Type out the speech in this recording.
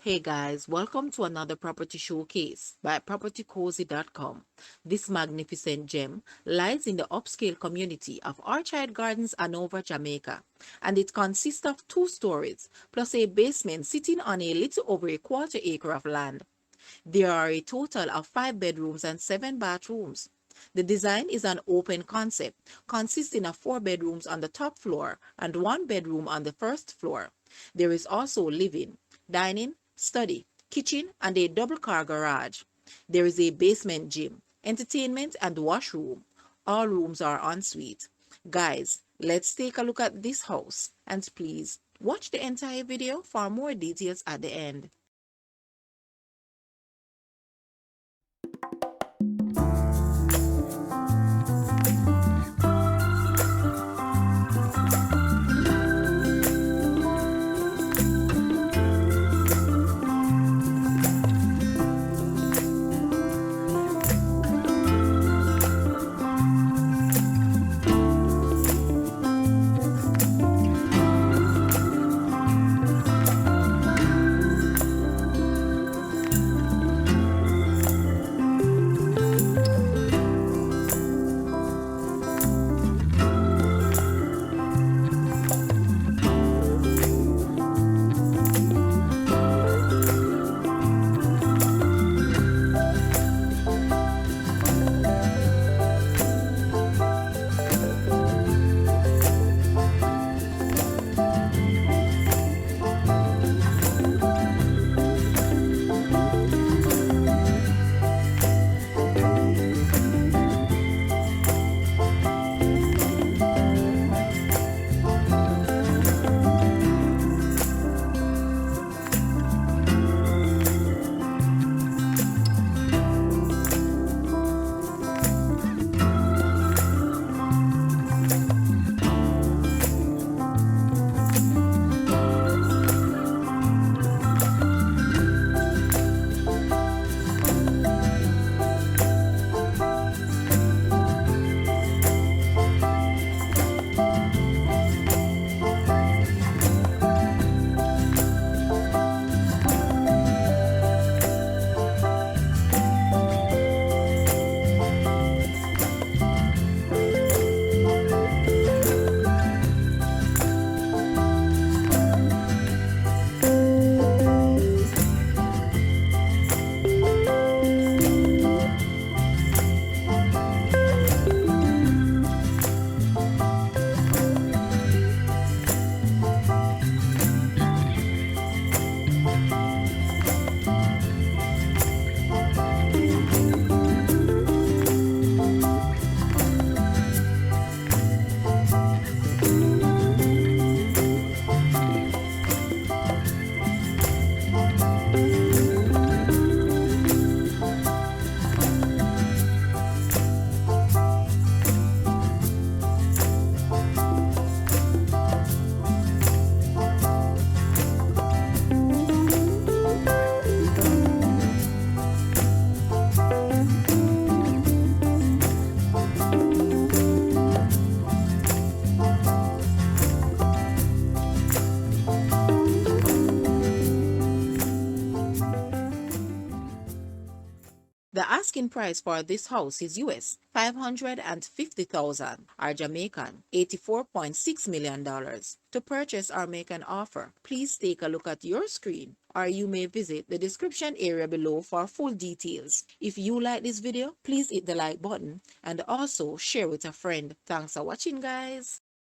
Hey guys, welcome to another property showcase by propertycozy.com. This magnificent gem lies in the upscale community of Orchard Gardens, Hanover, Jamaica, and it consists of 2 stories plus a basement sitting on a little over a quarter acre of land. There are a total of 5 bedrooms and 7 bathrooms. The design is an open concept, consisting of 4 bedrooms on the top floor and 1 bedroom on the first floor. There is also living, dining, study, kitchen, and a double-car garage. There is a basement gym, entertainment, and washroom. All rooms are ensuite. Guys, let's take a look at this house, and please watch the entire video for more details at the end. The asking price for this house is US 550,000 or Jamaican $84.6 million. To purchase or make an offer, please take a look at your screen or you may visit the description area below for full details. If you like this video, please hit the like button and also share with a friend. Thanks for watching, guys.